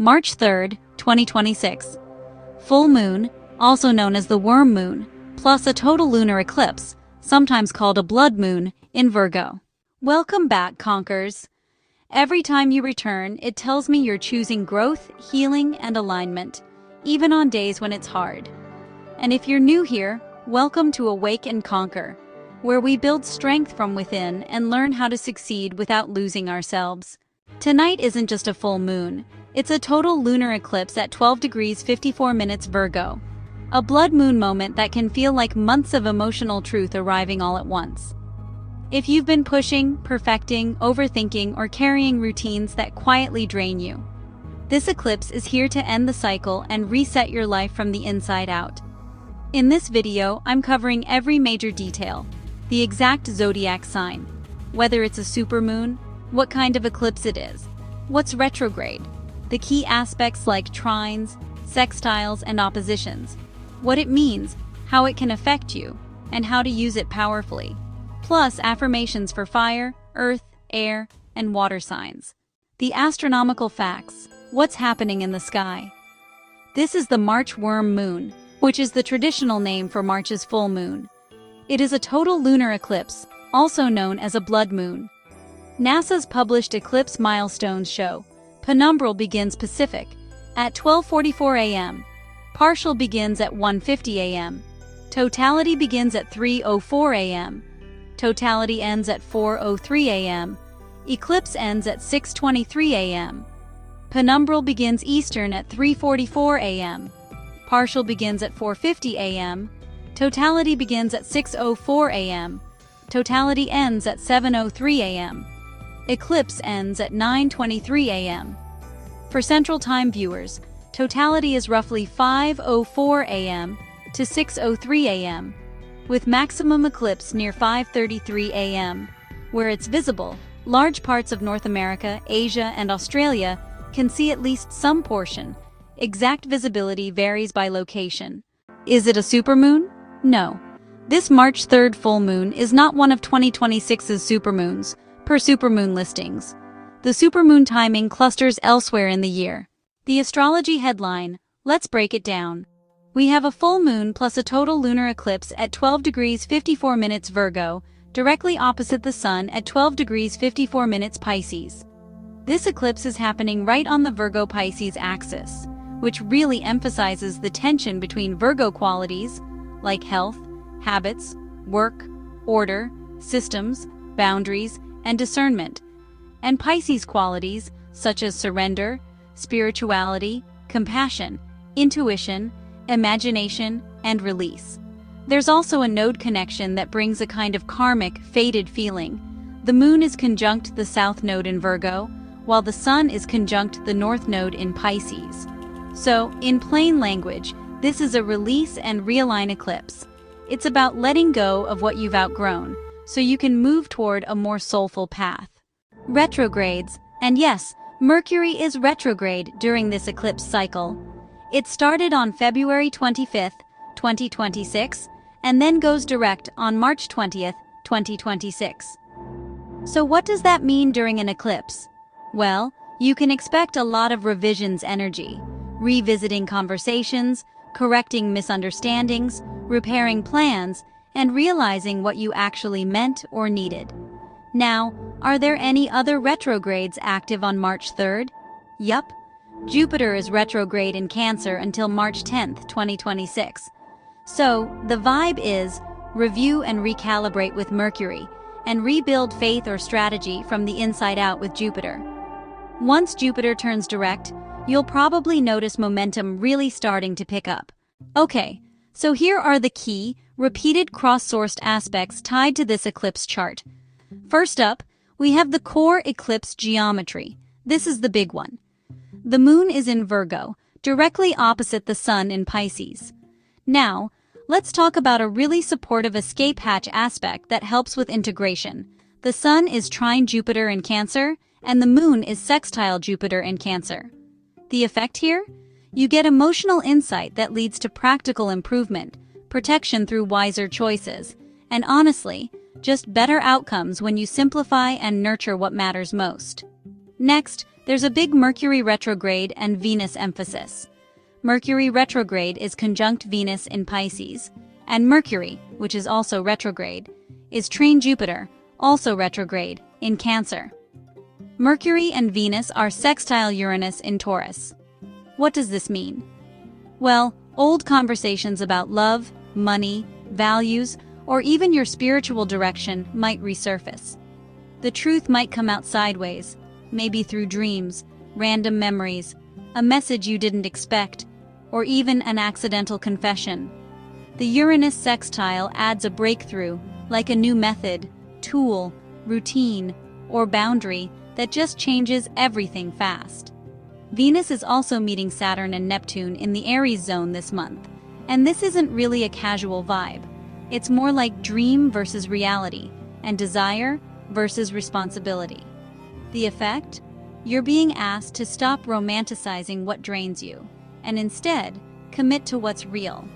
March 3rd, 2026. Full moon, also known as the worm moon, plus a total lunar eclipse, sometimes called a blood moon, in Virgo. Welcome back, Conquerors. Every time you return, it tells me you're choosing growth, healing, and alignment, even on days when it's hard. And if you're new here, welcome to Awake and Conquer, where we build strength from within and learn how to succeed without losing ourselves. Tonight isn't just a full moon, it's a total lunar eclipse at 12 degrees 54 minutes Virgo. A blood moon moment that can feel like months of emotional truth arriving all at once. If you've been pushing, perfecting, overthinking, or carrying routines that quietly drain you, this eclipse is here to end the cycle and reset your life from the inside out. In this video, I'm covering every major detail, the exact zodiac sign, whether it's a supermoon, what kind of eclipse it is, what's retrograde, the key aspects like trines, sextiles, and oppositions, what it means, how it can affect you, and how to use it powerfully. Plus affirmations for fire, earth, air, and water signs. The astronomical facts, what's happening in the sky. This is the March worm moon, which is the traditional name for March's full moon. It is a total lunar eclipse, also known as a blood moon. NASA's published eclipse milestones show penumbral begins Pacific at 12:44 a.m., partial begins at 1:50 a.m., totality begins at 3:04 a.m., totality ends at 4:03 a.m., eclipse ends at 6:23 a.m., penumbral begins Eastern at 3:44 a.m., partial begins at 4:50 a.m., totality begins at 6:04 a.m., totality ends at 7:03 a.m., eclipse ends at 9:23 a.m. For Central Time viewers, totality is roughly 5:04 a.m. to 6:03 a.m., with maximum eclipse near 5:33 a.m. Where it's visible, large parts of North America, Asia, and Australia can see at least some portion. Exact visibility varies by location. Is it a supermoon? No. This March 3rd full moon is not one of 2026's supermoons, per supermoon listings. The supermoon timing clusters elsewhere in the year. The astrology headline, let's break it down. We have a full moon plus a total lunar eclipse at 12 degrees 54 minutes Virgo, directly opposite the sun at 12 degrees 54 minutes Pisces. This eclipse is happening right on the Virgo-Pisces axis, which really emphasizes the tension between Virgo qualities, like health, habits, work, order, systems, boundaries, and discernment, and Pisces qualities such as surrender, spirituality, compassion, intuition, imagination, and release. There's also a node connection that brings a kind of karmic, fated feeling. The moon is conjunct the south node in Virgo, while the sun is conjunct the north node in Pisces. So, in plain language, this is a release and realign eclipse. It's about letting go of what you've outgrown, so you can move toward a more soulful path. Retrogrades, and yes, Mercury is retrograde during this eclipse cycle. It started on February 25th, 2026, and then goes direct on March 20th, 2026. So what does that mean during an eclipse? Well, you can expect a lot of revisions energy, revisiting conversations, correcting misunderstandings, repairing plans, and realizing what you actually meant or needed. Now, are there any other retrogrades active on March 3rd? Yup. Jupiter is retrograde in Cancer until March 10th, 2026. So, the vibe is review and recalibrate with Mercury, and rebuild faith or strategy from the inside out with Jupiter. Once Jupiter turns direct, you'll probably notice momentum really starting to pick up. Okay, so here are the key, repeated cross-sourced aspects tied to this eclipse chart. First up, we have the core eclipse geometry. This is the big one. The moon is in Virgo, directly opposite the sun in Pisces. Now, let's talk about a really supportive escape hatch aspect that helps with integration. The sun is trine Jupiter in Cancer, and the moon is sextile Jupiter in Cancer. The effect here? You get emotional insight that leads to practical improvement, protection through wiser choices, and honestly, just better outcomes when you simplify and nurture what matters most. Next, There's a big Mercury retrograde and Venus emphasis. Mercury retrograde is conjunct Venus in Pisces, and Mercury, which is also retrograde, is trine Jupiter, also retrograde, in Cancer. Mercury and Venus are sextile Uranus in Taurus. What does this mean? Well, old conversations about love, money, values, or even your spiritual direction might resurface. The truth might come out sideways, maybe through dreams, random memories, a message you didn't expect, or even an accidental confession. The Uranus sextile adds a breakthrough, like a new method, tool, routine, or boundary that just changes everything fast. Venus is also meeting Saturn and Neptune in the Aries zone this month, and this isn't really a casual vibe. It's more like dream versus reality, and desire versus responsibility. The effect? You're being asked to stop romanticizing what drains you, and instead, commit to what's real.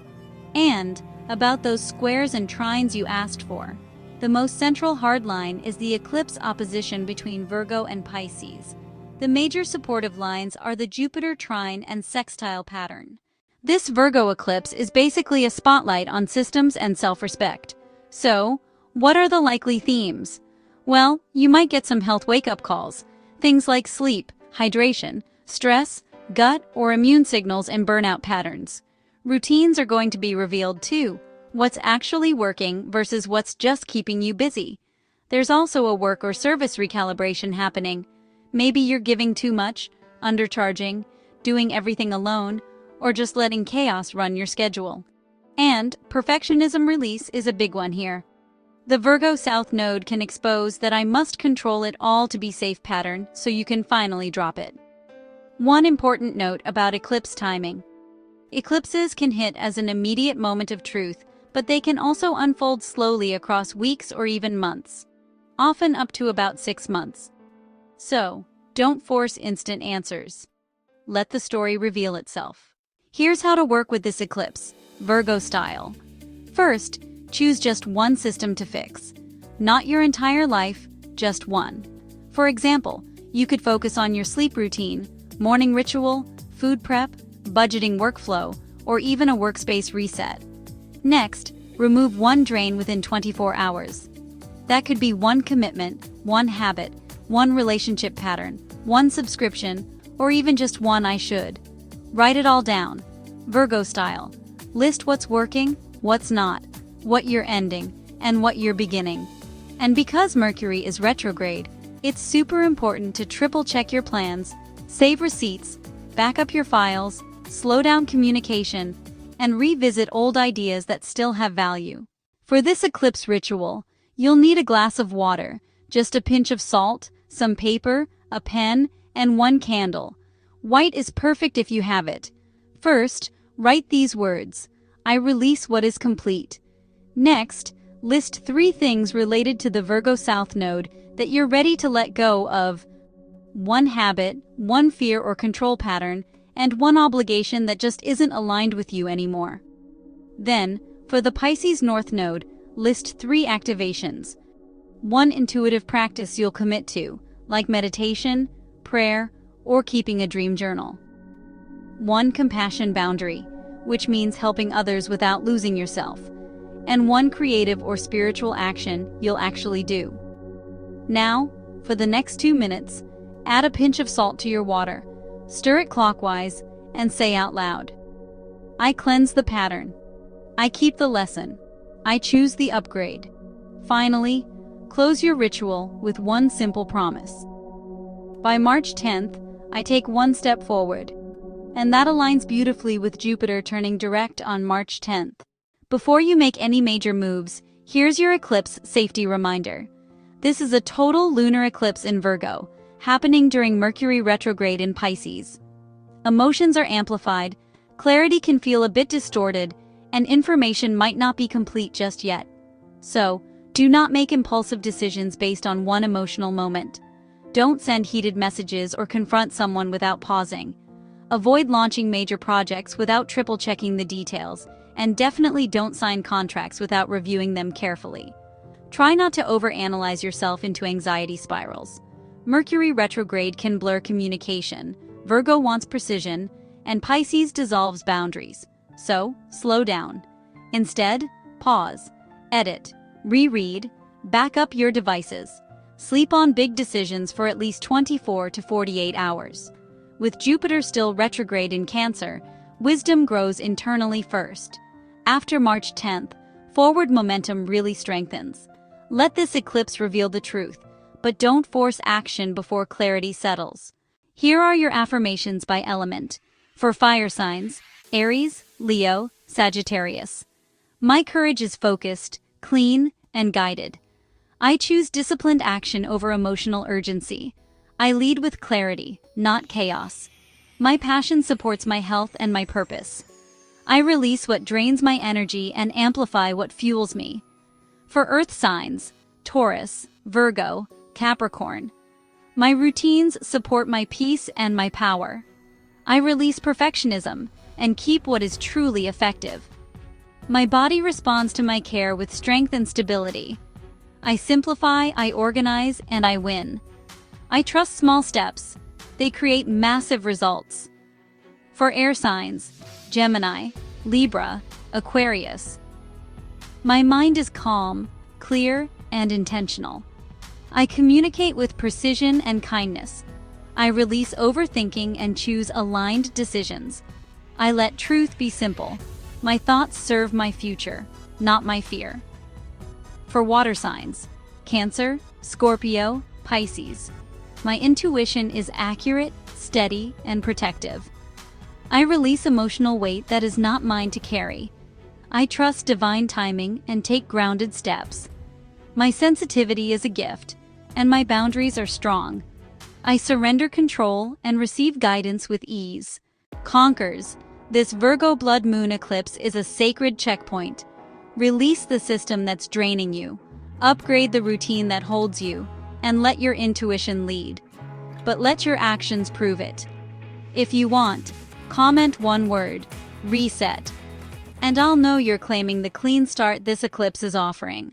And, about those squares and trines you asked for, the most central hardline is the eclipse opposition between Virgo and Pisces. The major supportive lines are the Jupiter trine and sextile pattern. This Virgo eclipse is basically a spotlight on systems and self-respect. So, what are the likely themes? Well, you might get some health wake-up calls. Things like sleep, hydration, stress, gut or immune signals and burnout patterns. Routines are going to be revealed too. What's actually working versus what's just keeping you busy. There's also a work or service recalibration happening. Maybe you're giving too much, undercharging, doing everything alone, or just letting chaos run your schedule. And perfectionism release is a big one here. The Virgo South Node can expose that I must control it all to be safe pattern so you can finally drop it. One important note about eclipse timing. Eclipses can hit as an immediate moment of truth, but they can also unfold slowly across weeks or even months, often up to about 6 months. So, don't force instant answers. Let the story reveal itself. Here's how to work with this eclipse, Virgo style. First, choose just one system to fix. Not your entire life, just one. For example, you could focus on your sleep routine, morning ritual, food prep, budgeting workflow, or even a workspace reset. Next, remove one drain within 24 hours. That could be one commitment, one habit, one relationship pattern, one subscription, or even just one I should. Write it all down. Virgo style. List what's working, what's not, what you're ending, and what you're beginning. And because Mercury is retrograde, it's super important to triple-check your plans, save receipts, back up your files, slow down communication, and revisit old ideas that still have value. For this eclipse ritual, you'll need a glass of water, just a pinch of salt, some paper, a pen, and one candle. White is perfect if you have it. First, write these words: I release what is complete. Next, list 3 things related to the Virgo South Node that you're ready to let go of. 1 habit, 1 fear or control pattern, and 1 obligation that just isn't aligned with you anymore. Then, for the Pisces North Node, list 3 activations. 1 intuitive practice you'll commit to, like meditation, prayer, or keeping a dream journal. 1 compassion boundary, which means helping others without losing yourself. And 1 creative or spiritual action you'll actually do. Now, for the next 2 minutes, add a pinch of salt to your water, stir it clockwise, and say out loud: I cleanse the pattern. I keep the lesson. I choose the upgrade. Finally, close your ritual with 1 simple promise. By March 10th, I take 1 step forward. And that aligns beautifully with Jupiter turning direct on March 10th. Before you make any major moves, here's your eclipse safety reminder. This is a total lunar eclipse in Virgo, happening during Mercury retrograde in Pisces. Emotions are amplified, clarity can feel a bit distorted, and information might not be complete just yet. So, do not make impulsive decisions based on one emotional moment. Don't send heated messages or confront someone without pausing. Avoid launching major projects without triple-checking the details, and definitely don't sign contracts without reviewing them carefully. Try not to overanalyze yourself into anxiety spirals. Mercury retrograde can blur communication, Virgo wants precision, and Pisces dissolves boundaries. So, slow down. Instead, pause, edit, reread, back up your devices. Sleep on big decisions for at least 24 to 48 hours. With Jupiter still retrograde in Cancer, wisdom grows internally first. After March 10th, forward momentum really strengthens. Let this eclipse reveal the truth, but don't force action before clarity settles. Here are your affirmations by element. For fire signs, Aries, Leo, Sagittarius. My courage is focused, clean, and guided. I choose disciplined action over emotional urgency. I lead with clarity, not chaos. My passion supports my health and my purpose. I release what drains my energy and amplify what fuels me. For earth signs, Taurus, Virgo, Capricorn. My routines support my peace and my power. I release perfectionism and keep what is truly effective. My body responds to my care with strength and stability. I simplify, I organize, and I win. I trust small steps. They create massive results. For air signs, Gemini, Libra, Aquarius. My mind is calm, clear, and intentional. I communicate with precision and kindness. I release overthinking and choose aligned decisions. I let truth be simple. My thoughts serve my future, not my fear. For water signs, Cancer, Scorpio, Pisces. My intuition is accurate, steady, and protective. I release emotional weight that is not mine to carry. I trust divine timing and take grounded steps. My sensitivity is a gift, and my boundaries are strong. I surrender control and receive guidance with ease. Conquers. This Virgo blood moon eclipse is a sacred checkpoint. Release the system that's draining you. Upgrade the routine that holds you, and let your intuition lead. But let your actions prove it. If you want, comment one word, reset. And I'll know you're claiming the clean start this eclipse is offering.